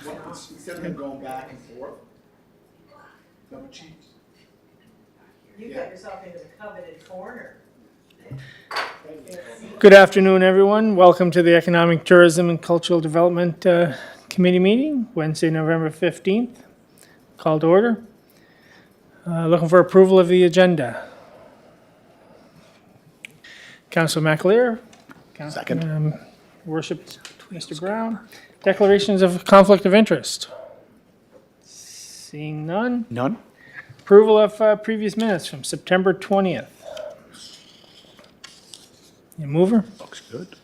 Instead of him going back and forth, double cheese. You got yourself into the coveted corner. Good afternoon, everyone. Welcome to the Economic Tourism and Cultural Development Committee meeting, Wednesday, November 15th. Call to order. Looking for approval of the agenda. Councilor McAleer. Second. Worship Mr. Brown. Declarations of conflict of interest. Seeing none. None? Approval of previous minutes from September 20th. You mover? Looks good.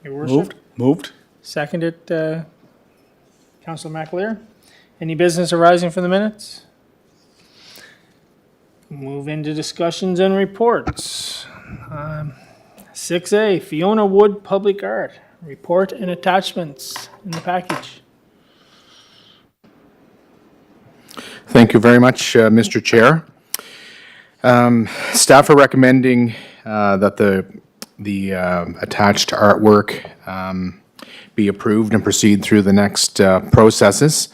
Your worship? Moved. Seconded, Councilor McAleer. Any business arising from the minutes? Move into discussions and reports. 6A, Fiona Wood Public Art, report and attachments in the package. Thank you very much, Mr. Chair. Staff are recommending that the attached artwork be approved and proceed through the next processes.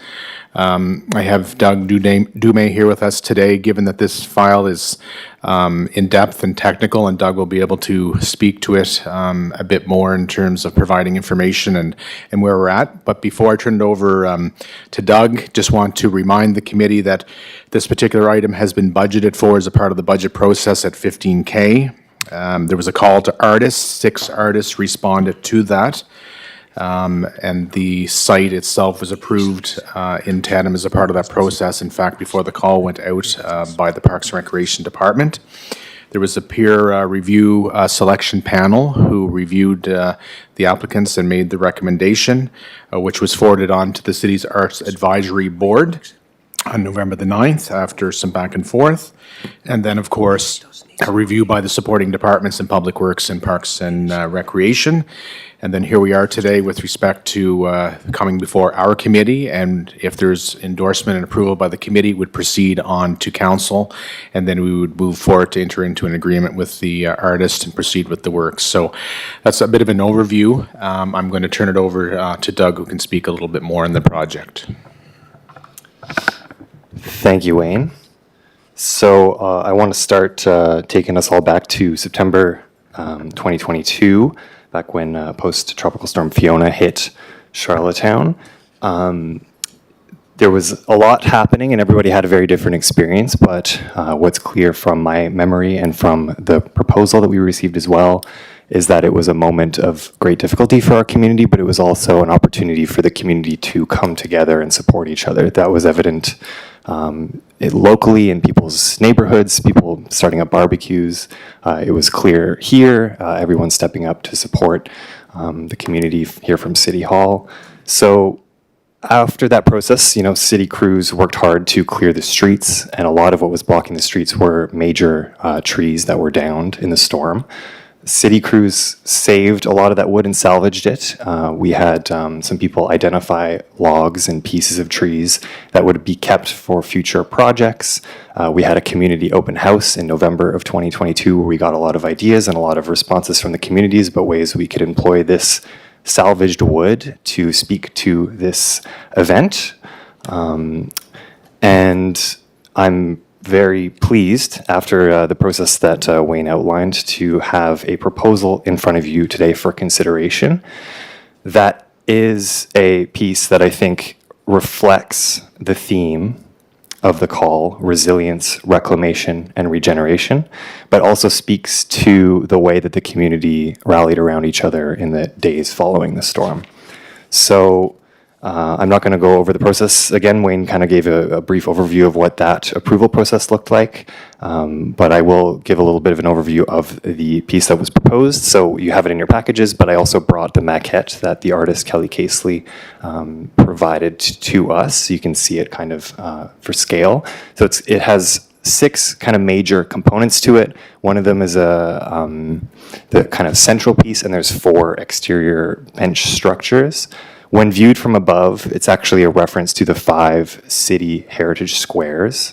I have Doug Dumais here with us today, given that this file is in-depth and technical, and Doug will be able to speak to it a bit more in terms of providing information and where we're at. But before I turn it over to Doug, just want to remind the committee that this particular item has been budgeted for as a part of the budget process at $15K. There was a call to artists. 6 artists responded to that. And the site itself was approved in tandem as a part of that process. In fact, before the call went out by the Parks and Recreation Department. There was a peer review selection panel who reviewed the applicants and made the recommendation, which was forwarded on to the city's Arts Advisory Board on November the 9th after some back and forth. And then, of course, a review by the supporting departments in Public Works and Parks and Recreation. And then here we are today with respect to coming before our committee, and if there's endorsement and approval by the committee, would proceed on to council, and then we would move forward to enter into an agreement with the artist and proceed with the work. So that's a bit of an overview. I'm going to turn it over to Doug, who can speak a little bit more on the project. Thank you, Wayne. So I want to start taking us all back to September 2022, back when post-tropical storm Fiona hit Charlottetown. There was a lot happening and everybody had a very different experience, but what's clear from my memory and from the proposal that we received as well is that it was a moment of great difficulty for our community, but it was also an opportunity for the community to come together and support each other. That was evident locally in people's neighborhoods, people starting up barbecues. It was clear here, everyone stepping up to support the community here from City Hall. So after that process, city crews worked hard to clear the streets, and a lot of what was blocking the streets were major trees that were downed in the storm. City crews saved a lot of that wood and salvaged it. We had some people identify logs and pieces of trees that would be kept for future projects. We had a community open house in November of 2022 where we got a lot of ideas and a lot of responses from the communities about ways we could employ this salvaged wood to speak to this event. And I'm very pleased after the process that Wayne outlined to have a proposal in front of you today for consideration. That is a piece that I think reflects the theme of the call, resilience, reclamation, and regeneration, but also speaks to the way that the community rallied around each other in the days following the storm. So I'm not going to go over the process again. Wayne kind of gave a brief overview of what that approval process looked like, but I will give a little bit of an overview of the piece that was proposed. So you have it in your packages, but I also brought the maquette that the artist Kelly Casely provided to us, so you can see it kind of for scale. So it has 6 kind of major components to it. One of them is the kind of central piece, and there's 4 exterior bench structures. When viewed from above, it's actually a reference to the 5 city heritage squares,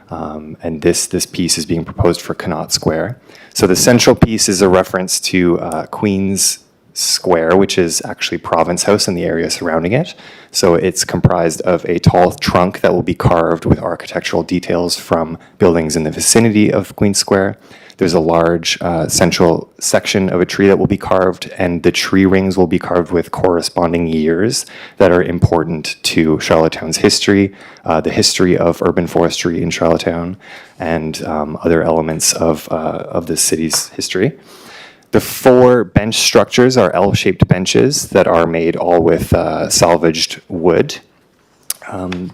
and this piece is being proposed for Connaught Square. So the central piece is a reference to Queen's Square, which is actually Province House and the area surrounding it. So it's comprised of a tall trunk that will be carved with architectural details from buildings in the vicinity of Queen Square. There's a large central section of a tree that will be carved, and the tree rings will be carved with corresponding years that are important to Charlottetown's history, the history of urban forestry in Charlottetown, and other elements of the city's history. The 4 bench structures are L-shaped benches that are made all with salvaged wood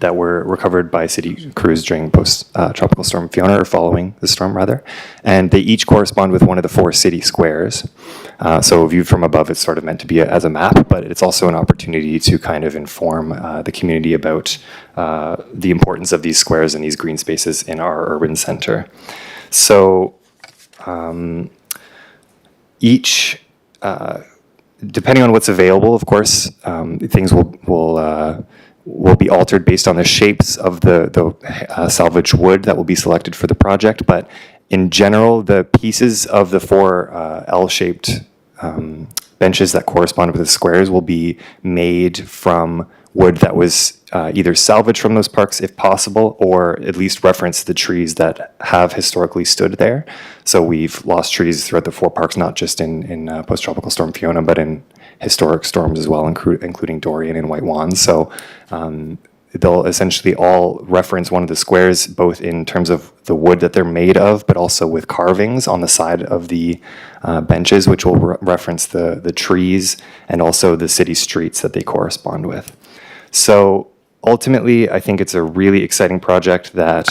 that were recovered by city crews during post-tropical storm Fiona, or following the storm rather. And they each correspond with one of the 4 city squares. So viewed from above, it's sort of meant to be as a map, but it's also an opportunity to kind of inform the community about the importance of these squares and these green spaces in our urban center. So each, depending on what's available, of course, things will be altered based on the shapes of the salvaged wood that will be selected for the project. But in general, the pieces of the 4 L-shaped benches that correspond with the squares will be made from wood that was either salvaged from those parks if possible, or at least reference the trees that have historically stood there. So we've lost trees throughout the 4 parks, not just in post-tropical storm Fiona, but in historic storms as well, including Dorian and White Wands. So they'll essentially all reference one of the squares, both in terms of the wood that they're made of, but also with carvings on the side of the benches, which will reference the trees and also the city streets that they correspond with. So ultimately, I think it's a really exciting project that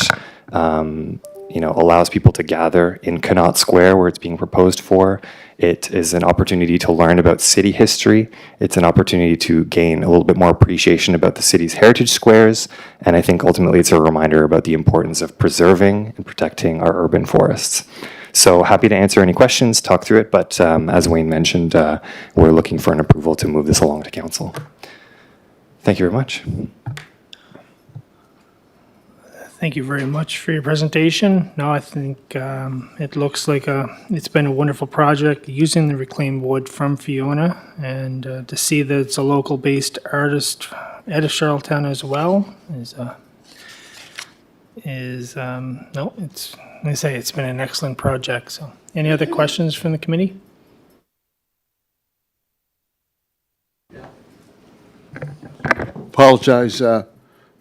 allows people to gather in Connaught Square, where it's being proposed for. It is an opportunity to learn about city history. It's an opportunity to gain a little bit more appreciation about the city's heritage squares. And I think ultimately it's a reminder about the importance of preserving and protecting our urban forests. So happy to answer any questions, talk through it, but as Wayne mentioned, we're looking for an approval to move this along to council. Thank you very much. Thank you very much for your presentation. No, I think it looks like it's been a wonderful project using the reclaimed wood from Fiona, and to see that it's a local-based artist out of Charlottetown as well it's been an excellent project. So, any other questions from the committee? Apologize,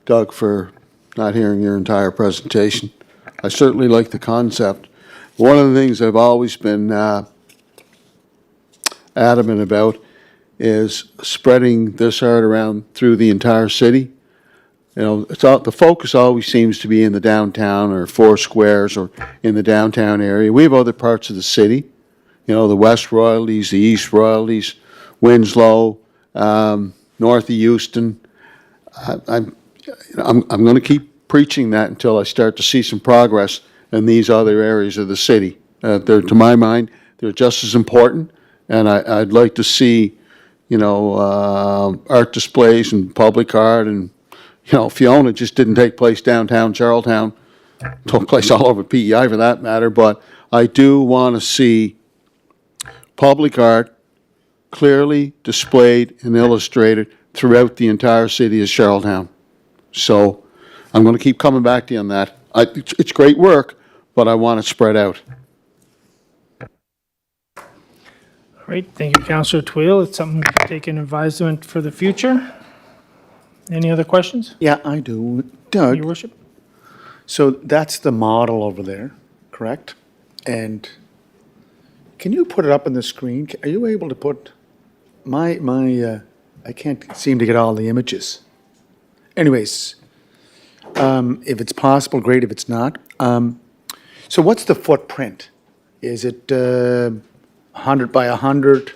Doug, for not hearing your entire presentation. I certainly like the concept. One of the things I've always been adamant about is spreading this art around through the entire city. The focus always seems to be in the downtown or 4 squares or in the downtown area. We have other parts of the city, the West Royalties, the East Royalties, Winslow, north of Euston. I'm going to keep preaching that until I start to see some progress in these other areas of the city. To my mind, they're just as important, and I'd like to see, art displays and public art, and Fiona just didn't take place downtown Charlottetown, took place all over PEI for that matter. But I do want to see public art clearly displayed and illustrated throughout the entire city of Charlottetown. So I'm going to keep coming back to you on that. It's great work, but I want it spread out. All right, thank you, Councillor Twill. It's something to take in advisement for the future. Any other questions? Yeah, I do. Your Doug, worship? so that's the model over there, correct? And can you put it up on the screen? Are you able to put I can't seem to get all the images. Anyways, if it's possible, great. If it's not, so what's the footprint? Is it 100 by 100?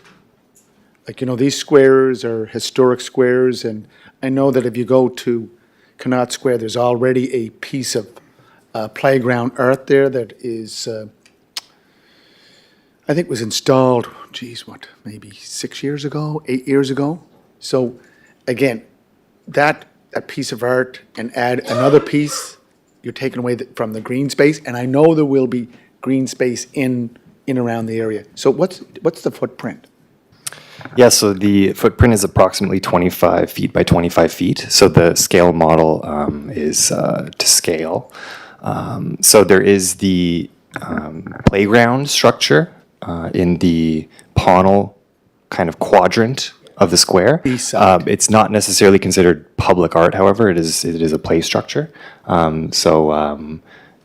Like, these squares are historic squares, and I know that if you go to Connaught Square, there's already a piece of playground earth there that is, I think was installed, maybe 6 years ago, 8 years ago? So, again, that piece of art and add another piece, you're taking away from the green space, and I know there will be green space in around the area. So what's the footprint? Yeah, so the footprint is approximately 25 feet by 25 feet. So the scale model is to scale. So there is the playground structure in the Pownal kind of quadrant of the square. East side. It's not necessarily considered public art, however, it is a play structure.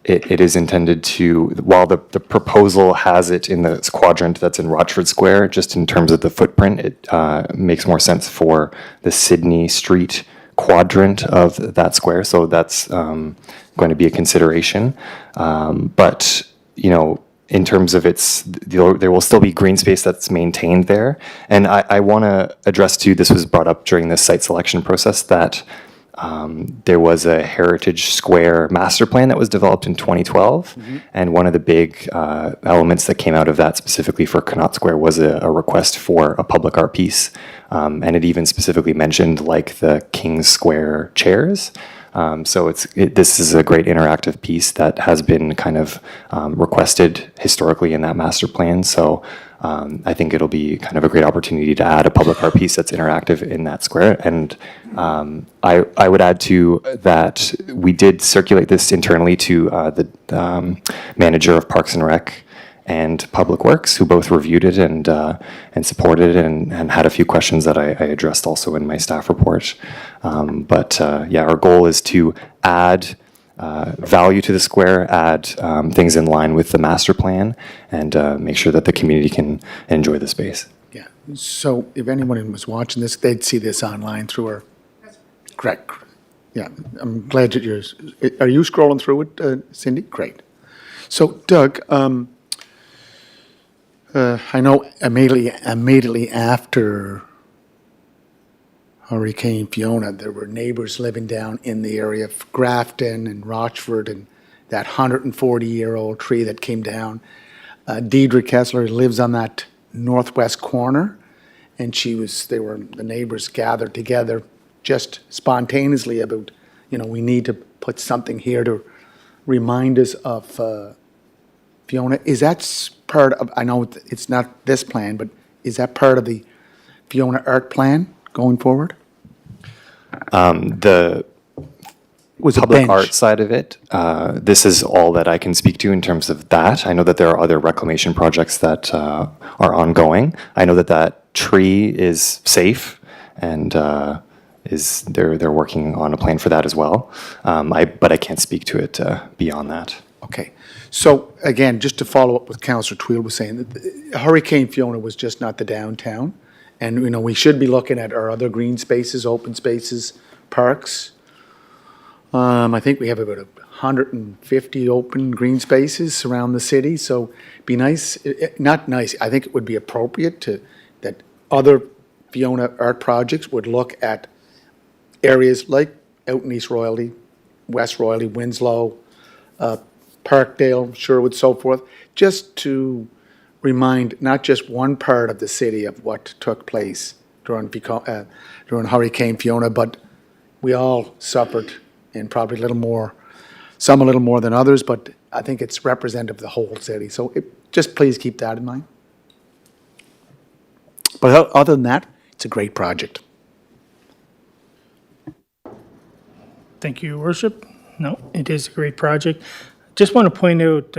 It is intended to, while the proposal has it in the quadrant that's in Rochford Square, just in terms of the footprint, it makes more sense for the Sydney Street quadrant of that square, so that's going to be a consideration. But, you know, in terms of there will still be green space that's maintained there. And I want to address too, this was brought up during the site selection process, that there was a Heritage Square master plan that was developed in 2012. And one of the big elements that came out of that specifically for Connaught Square was a request for a public art piece. And it even specifically mentioned like the King's Square chairs. So this is a great interactive piece that has been kind of requested historically in that master plan. So I think it'll be kind of a great opportunity to add a public art piece that's interactive in that square. And I would add to that we did circulate this internally to the manager of Parks and Rec and Public Works, who both reviewed it and supported it and had a few questions that I addressed also in my staff report. Yeah, our goal is to add value to the square, add things in line with the master plan, and make sure that the community can enjoy the space. Yeah, so if anyone was watching this, they'd see this online through our, correct, yeah, I'm glad that are you scrolling through it, Cindy? Great. So Doug, I know immediately after Hurricane Fiona, there were neighbors living down in the area of Grafton and Rochford, and that 140-year-old tree that came down. Deidre Kessler lives on that northwest corner, and the neighbors gathered together just spontaneously about, we need to put something here to remind us of Fiona. Is that part of, I know it's not this plan, but is that part of the Fiona art plan going forward? The Was a public bench. art side of it, this is all that I can speak to in terms of that. I know that there are other reclamation projects that are ongoing. I know that tree is safe and they're working on a plan for that as well. But I can't speak to it beyond that. Okay. So again, just to follow up what Councillor Tweel was saying, that Hurricane Fiona was just not the downtown. And, we should be looking at our other green spaces, open spaces, parks. I think we have about 150 open green spaces around the city. So be nice, not nice, I think it would be appropriate that other Fiona art projects would look at areas like out in East Royalty, West Royalty, Winslow, Parkdale, Sherwood, so forth, just to remind not just one part of the city of what took place during Hurricane Fiona, but we all suffered, and probably some a little more than others, but I think it's representative of the whole city. So just please keep that in mind. But other than that, it's a great project. Thank you, Your Worship. No, it is a great project. Just want to point out,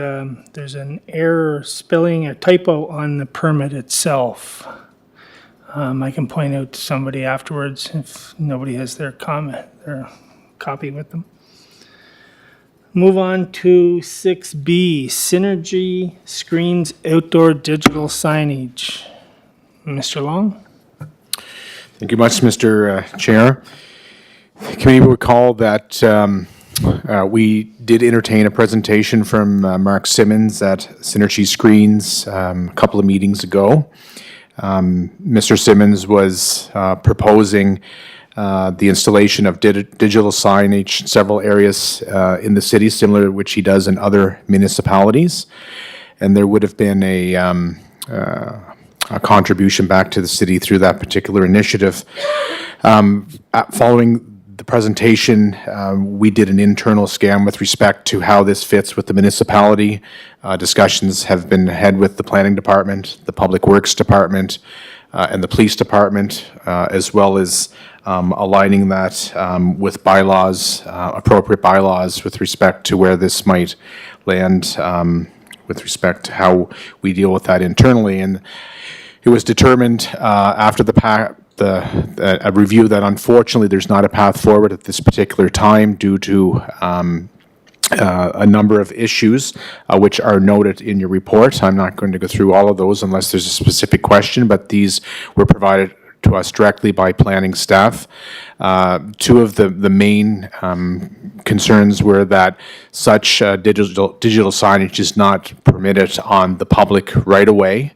there's an error spelling, a typo on the permit itself. I can point out to somebody afterwards if nobody has their copy with them. Move on to 6B, Synergy Screens Outdoor Digital Signage. Mr. Long? Thank you much, Mr. Chair. The committee will recall that we did entertain a presentation from Mark Simmons at Synergy Screens a couple of meetings ago. Mr. Simmons was proposing the installation of digital signage in several areas in the city, similar to which he does in other municipalities. And there would have been a contribution back to the city through that particular initiative. Following the presentation, we did an internal scan with respect to how this fits with the municipality. Discussions have been had with the planning department, the public works department, and the police department, as well as aligning that with bylaws, appropriate bylaws with respect to where this might land, with respect to how we deal with that internally. And it was determined after a review that unfortunately there's not a path forward at this particular time due to a number of issues which are noted in your report. I'm not going to go through all of those unless there's a specific question, but these were provided to us directly by planning staff. Two of the main concerns were that such digital signage is not permitted on the public right-of-way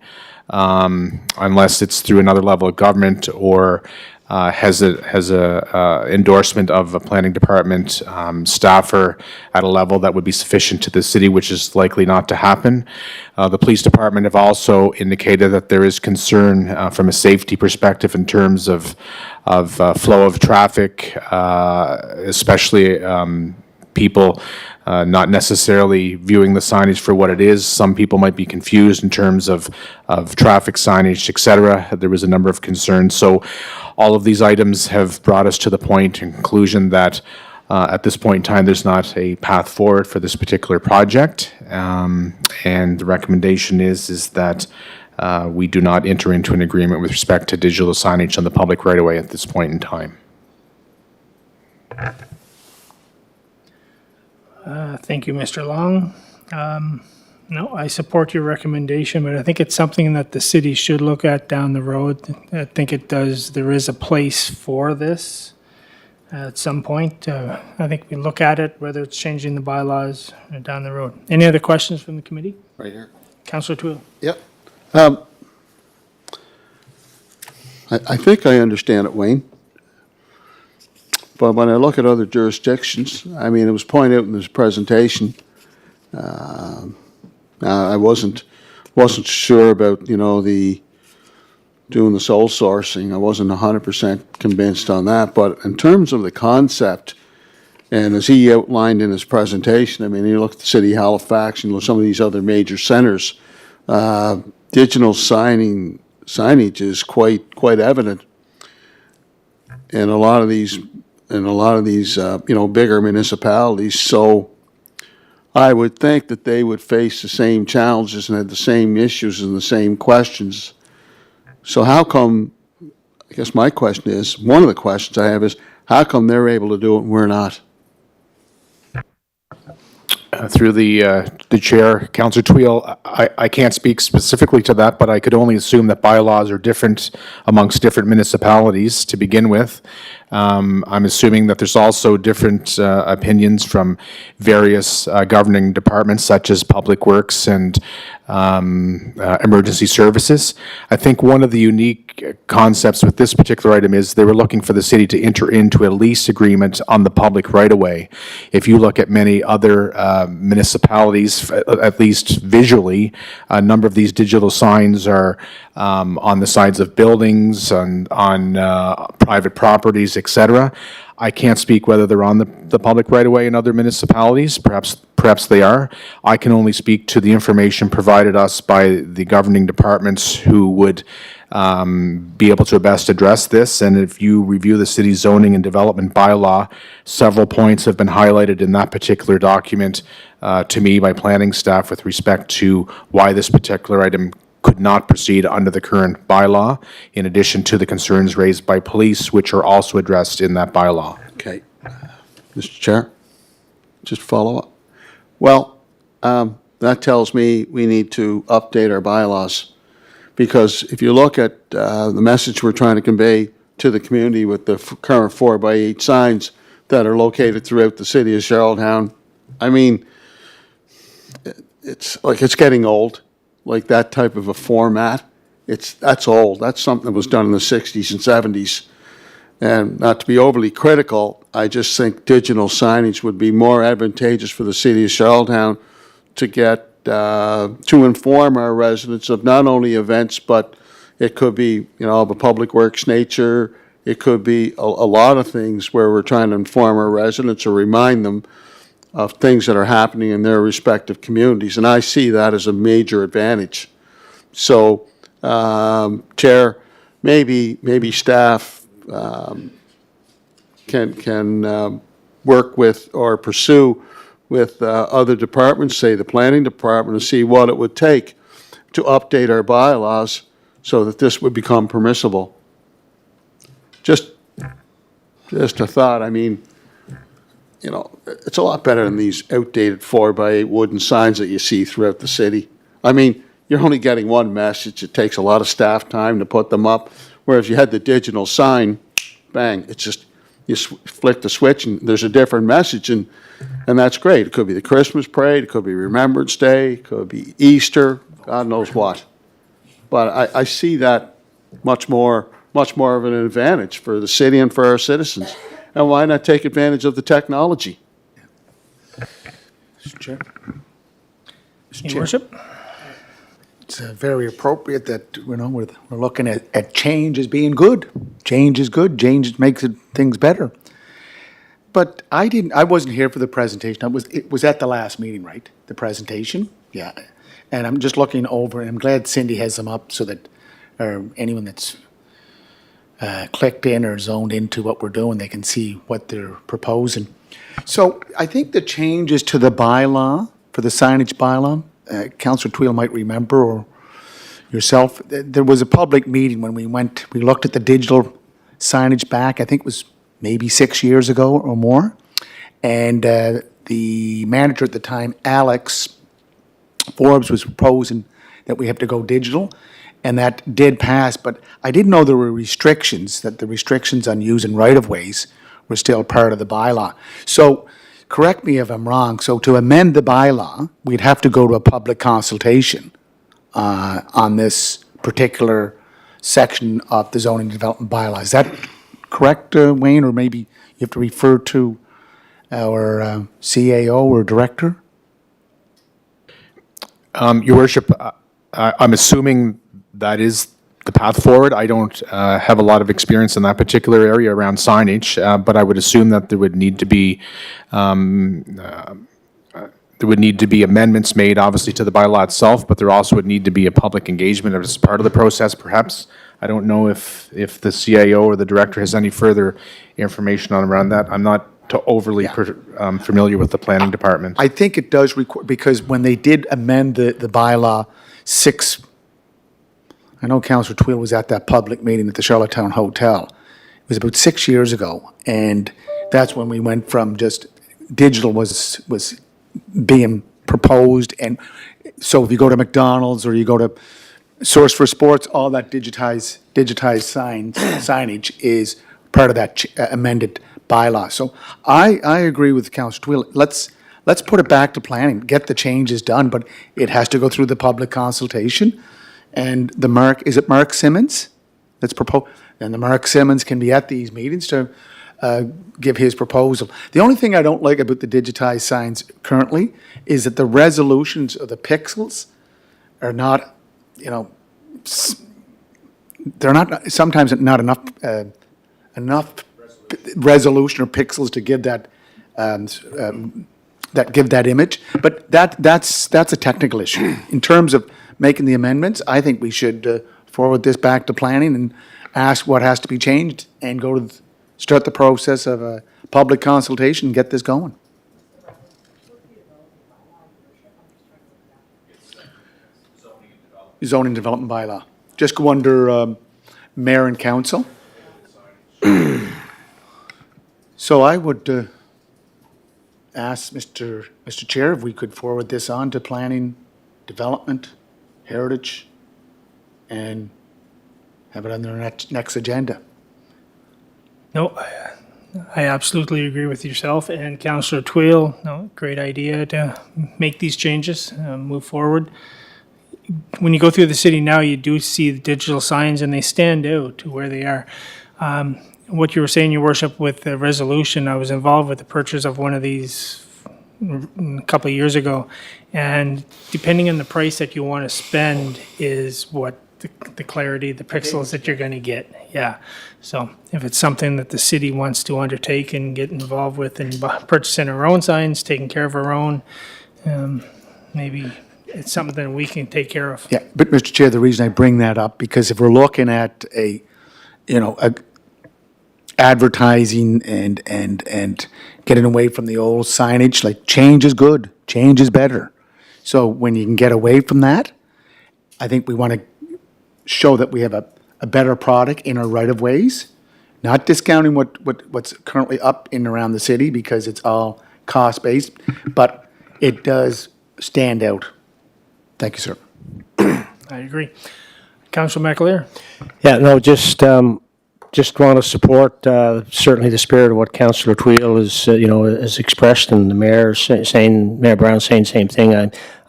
unless it's through another level of government or has a endorsement of a planning department staffer at a level that would be sufficient to the city, which is likely not to happen. The police department have also indicated that there is concern from a safety perspective in terms of flow of traffic, especially people not necessarily viewing the signage for what it is. Some people might be confused in terms of traffic signage, et cetera. There was a number of concerns. So all of these items have brought us to the point and conclusion that at this point in time, there's not a path forward for this particular project. And the recommendation is that we do not enter into an agreement with respect to digital signage on the public right-of-way at this point in time. Thank you, Mr. Long. No, I support your recommendation, but I think it's something that the city should look at down the road. I think it does, there is a place for this at some point. I think we look at it, whether it's changing the bylaws or down the road. Any other questions from the committee? Right here. Councillor Twill. Yep. I think I understand it, Wayne. But when I look at other jurisdictions, I mean, it was pointed out in this presentation, I wasn't sure about, doing the sole sourcing. I wasn't 100% convinced on that. But in terms of the concept, and as he outlined in his presentation, I mean, you look at the city of Halifax, some of these other major centers, digital signage is quite evident in a lot of these bigger municipalities. So I would think that they would face the same challenges and have the same issues and the same questions. So how come, I guess my question is, one of the questions I have is, how come they're able to do it and we're not? Through the chair, Councillor Twill, I can't speak specifically to that, but I could only assume that bylaws are different amongst different municipalities to begin with. I'm assuming that there's also different opinions from various governing departments, such as Public Works and emergency services. I think one of the unique concepts with this particular item is they were looking for the city to enter into a lease agreement on the public right-of-way. If you look at many other municipalities, at least visually, a number of these digital signs are on the sides of buildings, on private properties, et cetera. I can't speak whether they're on the public right-of-way in other municipalities. Perhaps they are. I can only speak to the information provided us by the governing departments who would be able to best address this. And if you review the city's zoning and development bylaw, several points have been highlighted in that particular document to me by planning staff with respect to why this particular item could not proceed under the current bylaw, in addition to the concerns raised by police, which are also addressed in that bylaw. Okay. Mr. Chair, just follow up. Well, that tells me we need to update our bylaws, because if you look at the message we're trying to convey to the community with the current 4x8 signs that are located throughout the city of Charlottetown, I mean, it's like it's getting old. Like that type of a format, that's old. That's something that was done in the 60s and 70s. And not to be overly critical, I just think digital signage would be more advantageous for the city of Charlottetown to get, to inform our residents of not only events, but it could be, of a public works nature. It could be a lot of things where we're trying to inform our residents or remind them of things that are happening in their respective communities, and I see that as a major advantage. So, Chair, maybe staff can work with or pursue with other departments, say the planning department, and see what it would take to update our bylaws so that this would become permissible. Just a thought. I mean, you know, it's a lot better than these outdated 4x8 wooden signs that you see throughout the city. I mean, you're only getting one message. It takes a lot of staff time to put them up. Whereas you had the digital sign, bang, it's just, you flick the switch and there's a different message, and that's great. It could be the Christmas parade, it could be Remembrance Day, it could be Easter, God knows what. But I see that much more of an advantage for the city and for our citizens. And why not take advantage of the technology? Mr. Chair? Your worship? It's very appropriate that, you know, we're looking at change as being good. Change is good. Change makes things better. But I wasn't here for the presentation. It was at the last meeting, right? The presentation? Yeah. And I'm just looking over, and I'm glad Cindy has them up so that anyone that's clicked in or zoned into what we're doing, they can see what they're proposing. So I think the changes to the bylaw, for the signage bylaw, Councillor Tweel might remember, or yourself, there was a public meeting when we looked at the digital signage back, I think it was maybe 6 years ago or more. And the manager at the time, Alex Forbes, was proposing that we have to go digital, and that did pass. But I didn't know there were restrictions, that the restrictions on using right-of-ways were still part of the bylaw. So correct me if I'm wrong, so to amend the bylaw, we'd have to go to a public consultation on this particular section of the zoning development bylaw. Is that correct, Wayne? Or maybe you have to refer to our CAO or director? Your worship, I'm assuming that is the path forward. I don't have a lot of experience in that particular area around signage, but I would assume that there would need to be amendments made, obviously, to the bylaw itself, but there also would need to be a public engagement as part of the process, perhaps. I don't know if the CAO or the director has any further information on around that. I'm not overly familiar with the planning department. I think it does require, because when they did amend the bylaw I know Councillor Tweel was at that public meeting at the Charlottetown Hotel. It was about 6 years ago, and that's when we went from just digital was being proposed, and so if you go to McDonald's or you go to Source for Sports, all that digitized signage is part of that amended bylaw. So I agree with Councillor Tweel. Let's put it back to planning, get the changes done, but it has to go through the public consultation. And is it Mark Simmons that's proposed? And the Mark Simmons can be at these meetings to give his proposal. The only thing I don't like about the digitized signs currently is that the resolutions of the pixels are not, they're not, sometimes not enough resolution or pixels to give that give that image. But that's a technical issue. In terms of making the amendments, I think we should forward this back to planning and ask what has to be changed and start the process of a public consultation and get this going. Zoning development bylaw. Just go under mayor and council. So I would ask Mr. Chair if we could forward this on to planning, development, heritage, and have it on their next agenda. No, I absolutely agree with yourself and Councillor Tweel. No, great idea to make these changes, move forward. When you go through the city now, you do see the digital signs and they stand out to where they are. What you were saying, Your Worship, with the resolution, I was involved with the purchase of one of these a couple of years ago, and depending on the price that you want to spend is what the clarity, the pixels that you're going to get. Yeah. So if it's something that the city wants to undertake and get involved with and purchasing our own signs, taking care of our own, maybe it's something that we can take care of. Yeah, but Mr. Chair, the reason I bring that up, because if we're looking at a advertising and getting away from the old signage. Like, change is good, change is better. So when you can get away from that, I think we want to show that we have a better product in our right-of-ways, not discounting what's currently up in and around the city because it's all cost-based, but it does stand out. Thank you, sir. I agree. Councillor McAleer? Yeah, no, just want to support certainly the spirit of what Councillor Tweedle has expressed, and the mayor saying, Mayor Brown saying the same thing.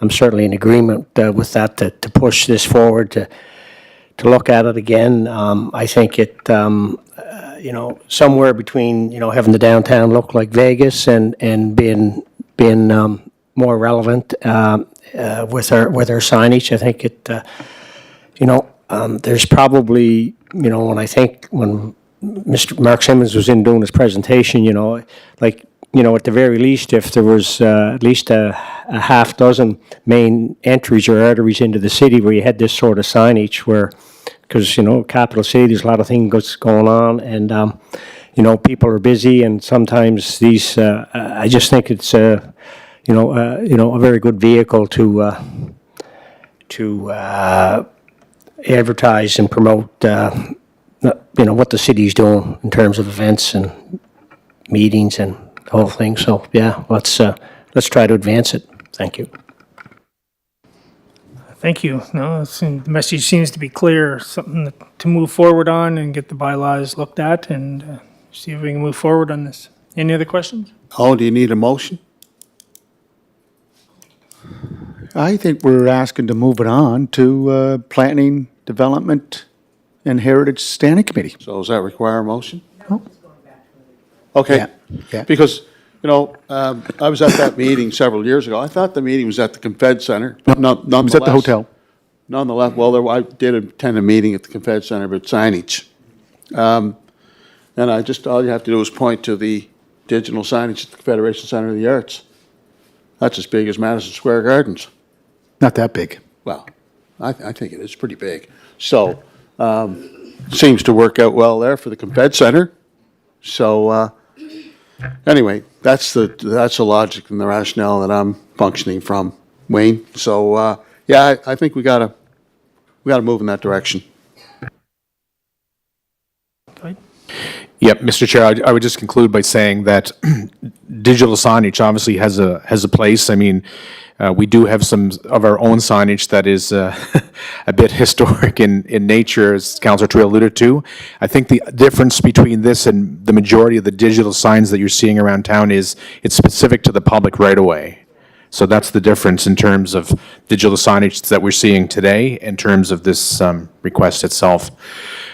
I'm certainly in agreement with that to push this forward to look at it again. I think it somewhere between having the downtown look like Vegas and being more relevant with our signage. I think it there's probably, when Mr. Mark Simmons was in doing his presentation, at the very least, if there was at least a half dozen main entries or arteries into the city where you had this sort of signage where, because, capital city, there's a lot of things going on and, people are busy and sometimes these, I just think it's, a very good vehicle to advertise and promote, what the city's doing in terms of events and meetings and the whole thing. So, yeah, let's try to advance it. Thank you. Thank you. No, the message seems to be clear, something to move forward on and get the bylaws looked at and see if we can move forward on this. Any other questions? Oh, do you need a motion? I think we're asking to move it on to Planning, Development, and Heritage Standing Committee. So does that require a motion? Oh. Okay. Yeah, yeah. Because, I was at that meeting several years ago. I thought the meeting was at the Confed Center. It was at the hotel. Nonetheless, I did attend a meeting at the Confed Center about signage. And all you have to do is point to the digital signage at the Confederation Center of the Arts. That's as big as Madison Square Gardens. Not that big. Well, I think it is pretty big. So, seems to work out well there for the Confed Center. So, anyway, that's the logic and the rationale that I'm functioning from, Wayne. So, yeah, I think we gotta move in that direction. Okay. Yep, Mr. Chair, I would just conclude by saying that digital signage obviously has a place. I mean, we do have some of our own signage that is a bit historic in nature, as Councillor Tweedle alluded to. I think the difference between this and the majority of the digital signs that you're seeing around town is it's specific to the public right-of-way. So that's the difference in terms of digital signage that we're seeing today in terms of this request itself.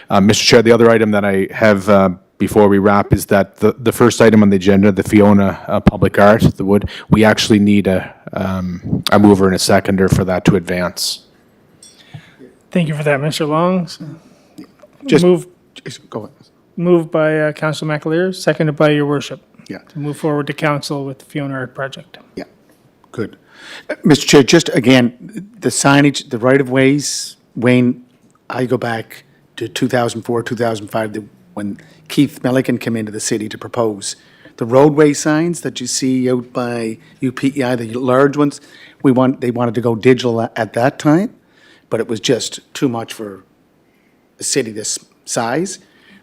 Mr. Chair, the other item that I have before we wrap is that the first item on the agenda, the Fiona Public Art, the wood, we actually need a mover and a seconder for that to advance. Thank you for that, Mr. Long. Just go ahead. Moved by Councillor McAleer, seconded by your worship, Yeah, to move forward to council with the Fiona Art Project. yeah, good. Mr. Chair, just again, the signage, the right-of-ways, Wayne, I go back to 2004, 2005, when Keith Milliken came into the city to propose. The roadway signs that you see out by UPEI, the large ones, they wanted to go digital at that time, but it was just too much for a city this size.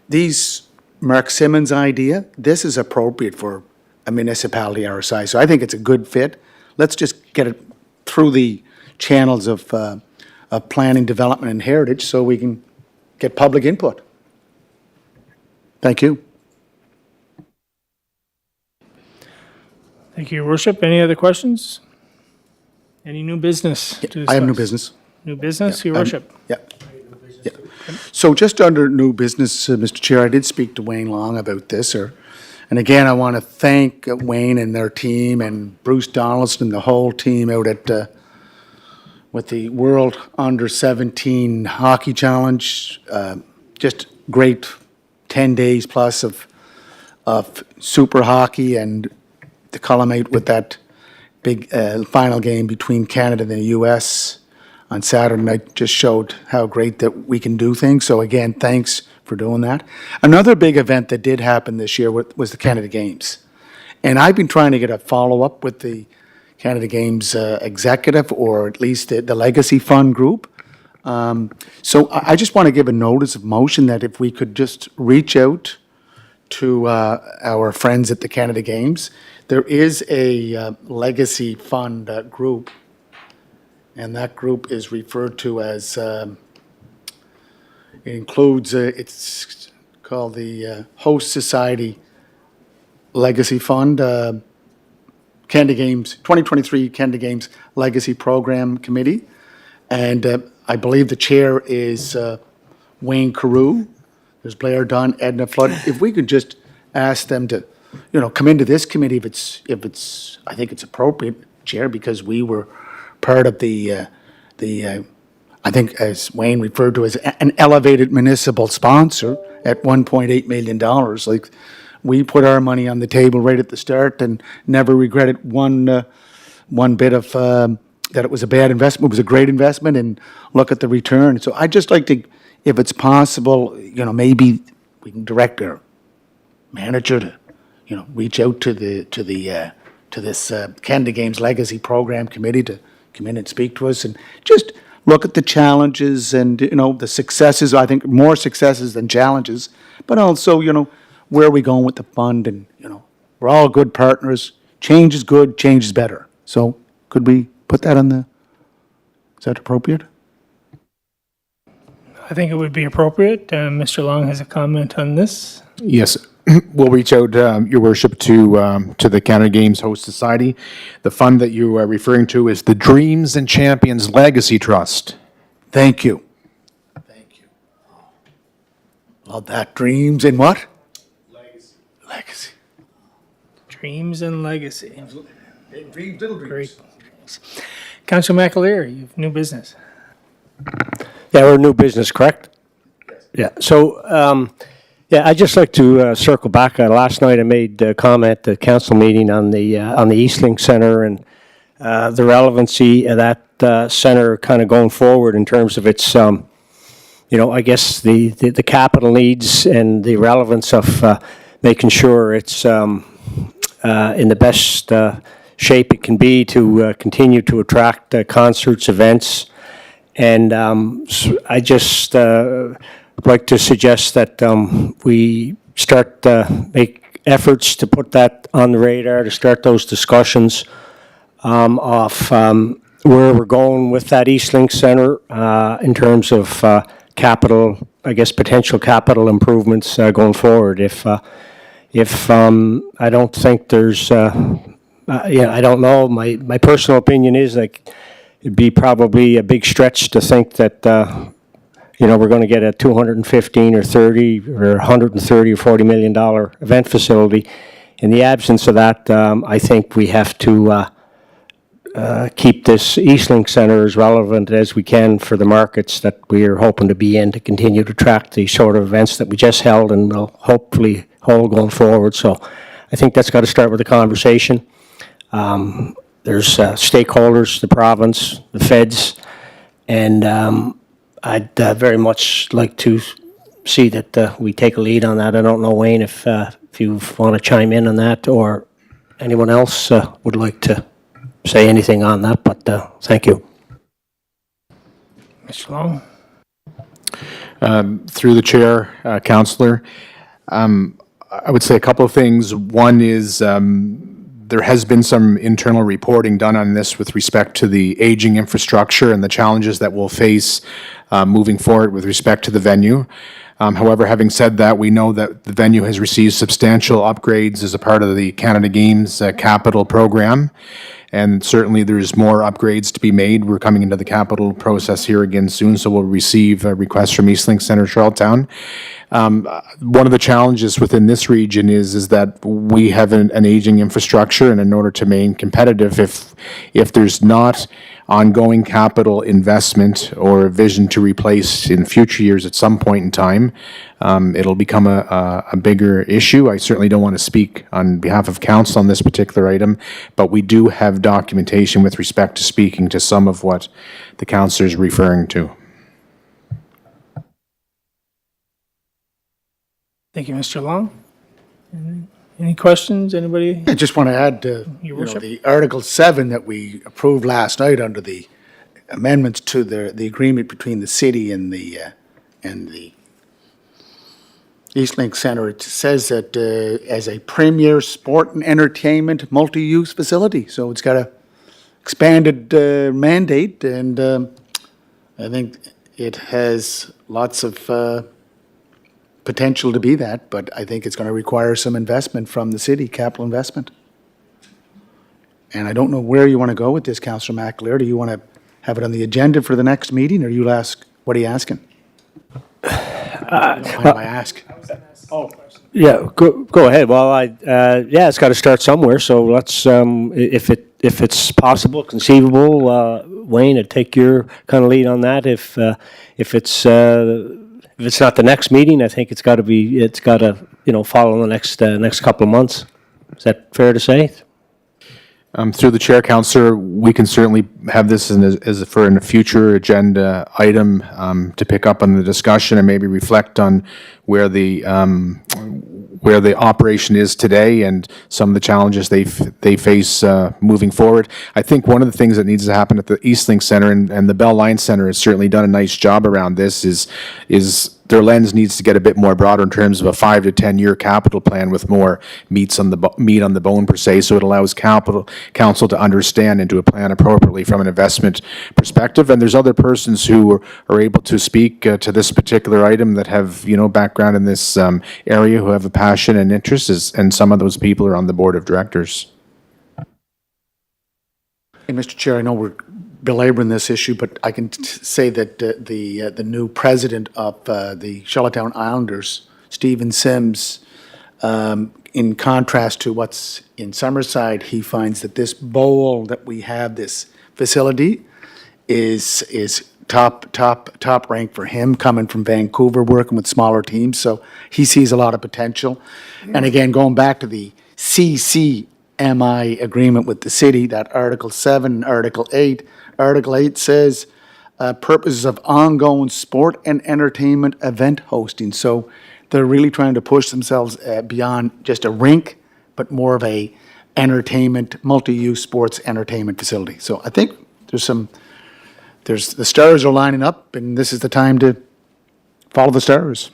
These, Mark Simmons' idea, this is appropriate for a municipality our size. So I think it's a good fit. Let's just get it through the channels of planning, development, and heritage so we can get public input. Thank you. Thank you, your worship. Any other questions? Any new business to I have new discuss? business. New business, your worship. Yeah. Yeah. So just under new business, Mr. Chair, I did speak to Wayne Long about this, and again, I want to thank Wayne and their team and Bruce Donaldson and the whole team out at with the World Under-17 Hockey Challenge. Just great 10 days plus of super hockey and to culminate with that big final game between Canada and the U.S. on Saturday night just showed how great that we can do things. So again, thanks for doing that. Another big event that did happen this year was the Canada Games. And I've been trying to get a follow-up with the Canada Games executive, or at least the Legacy Fund group. So I just want to give a notice of motion that if we could just reach out to our friends at the Canada Games. There is a Legacy Fund group, and that group is referred to as, it includes, it's called the Host Society Legacy Fund, Canada Games, 2023 Canada Games Legacy Program Committee. And I believe the chair is Wayne Carew. There's Blair Dunn, Edna Flood. If we could just ask them to, come into this committee if it's, I think it's appropriate, Chair, because we were part of the I think as Wayne referred to as an elevated municipal sponsor at $1.8 million. Like, we put our money on the table right at the start and never regretted one bit of that it was a bad investment. It was a great investment, and look at the return. So I'd just like to, if it's possible, maybe we can direct our manager to, reach out to this Canada Games Legacy Program Committee to come in and speak to us and just look at the challenges and, the successes. I think more successes than challenges, but also, where are we going with the fund? And, we're all good partners. Change is good, change is better. So could we put that on is that appropriate? I think it would be appropriate. Mr. Long has a comment on this. Yes, we'll reach out, Your Worship, to the Canada Games Host Society. The fund that you are referring to is the Dreams and Champions Legacy Trust. Thank you. Thank you. Love that. Dreams and what? Legacy. Dreams and legacy. Big dreams, little dreams. Great. Councillor McAleer, you have new business. Yeah, we're new business, correct? Yeah, so, I'd just like to circle back. Last night I made a comment at the council meeting on the Eastlink Centre and the relevancy of that centre kind of going forward in terms of its, I guess the capital needs and the relevance of making sure it's in the best shape it can be to continue to attract concerts, events. And I just like to suggest that we start make efforts to put that on the radar, to start those discussions of where we're going with that Eastlink Centre in terms of capital, I guess, potential capital improvements going forward. If I don't think there's, I don't know. My personal opinion is like it'd be probably a big stretch to think that we're going to get a $215 or $30 or $130 or $40 million event facility. In the absence of that, I think we have to keep this Eastlink Centre as relevant as we can for the markets that we are hoping to be in, to continue to track the sort of events that we just held and will hopefully hold going forward. So I think that's got to start with a conversation. There's stakeholders, the province, the feds, and I'd very much like to see that we take a lead on that. I don't know, Wayne, if you want to chime in on that, or anyone else would like to say anything on that, but thank you. Mr. Long? Through the chair, Councillor, I would say a couple of things. One is there has been some internal reporting done on this with respect to the aging infrastructure and the challenges that we'll face moving forward with respect to the venue. However, having said that, we know that the venue has received substantial upgrades as a part of the Canada Games capital program, and certainly there's more upgrades to be made. We're coming into the capital process here again soon, so we'll receive a request from Eastlink Centre Charlottetown. One of the challenges within this region is that we have an aging infrastructure, and in order to remain competitive, if there's not ongoing capital investment or a vision to to replace in future years at some point in time, it'll become a bigger issue. I certainly don't want to speak on behalf of council on this particular item, but we do have documentation with respect to speaking to some of what the councillor is referring to. Thank you, Mr. Long. Any questions, anybody? I just want to add, worship. the Article 7 that we approved last night under the amendments to the agreement between the city and the Eastlink Center. It says that as a premier sport and entertainment multi-use facility. So it's got a expanded mandate, and I think it has lots of potential to be that, but I think it's going to require some investment from the city, capital investment. And I don't know where you want to go with this, Councillor McAleer. Do you want to have it on the agenda for the next meeting, or you ask, what are you asking? You don't mind if I ask? Yeah, go ahead. Well, yeah, it's got to start somewhere, so let's, if it's possible, conceivable, Wayne, to take your kind of lead on that. If it's not the next meeting, I think it's got to, follow the next couple of months. Is that fair to say? Through the chair, councillor, we can certainly have this as for a future agenda item to pick up on the discussion and maybe reflect on where the operation is today and some of the challenges they face moving forward. I think one of the things that needs to happen at the Eastlink Center and the Bell Line Center has certainly done a nice job around this is their lens needs to get a bit more broader in terms of a 5 to 10 year capital plan with more meat on the bone per se, so it allows council to understand and to plan appropriately from an investment perspective. And there's other persons who are able to speak to this particular item that have background in this area, who have a passion and interest, and some of those people are on the board of directors. Hey, Mr. Chair, I know we're belaboring this issue, but I can say that the new president of the Charlottetown Islanders, Stephen Sims, in contrast to what's in Summerside, he finds that this bowl that we have, this facility, is top rank for him, coming from Vancouver, working with smaller teams. So he sees a lot of potential. And again, going back to the CCMI agreement with the city, that Article 7 and Article 8. Article 8 says purposes of ongoing sport and entertainment event hosting. So they're really trying to push themselves beyond just a rink, but more of a entertainment, multi-use sports entertainment facility. So I think the stars are lining up, and this is the time to follow the stars.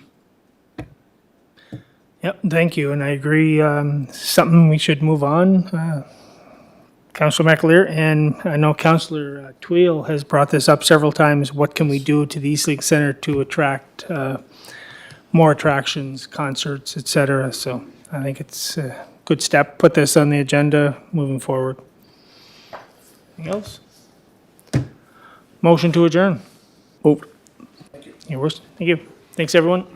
Yep, thank you, and I agree, something we should move on. Councillor McAleer, and I know Councillor Tweel has brought this up several times. What can we do to the Eastlink Center to attract more attractions, concerts, et cetera? So I think it's a good step. Put this on the agenda moving forward. Anything else? Motion to adjourn. Moved. Your worst. Thank you. Thanks, everyone.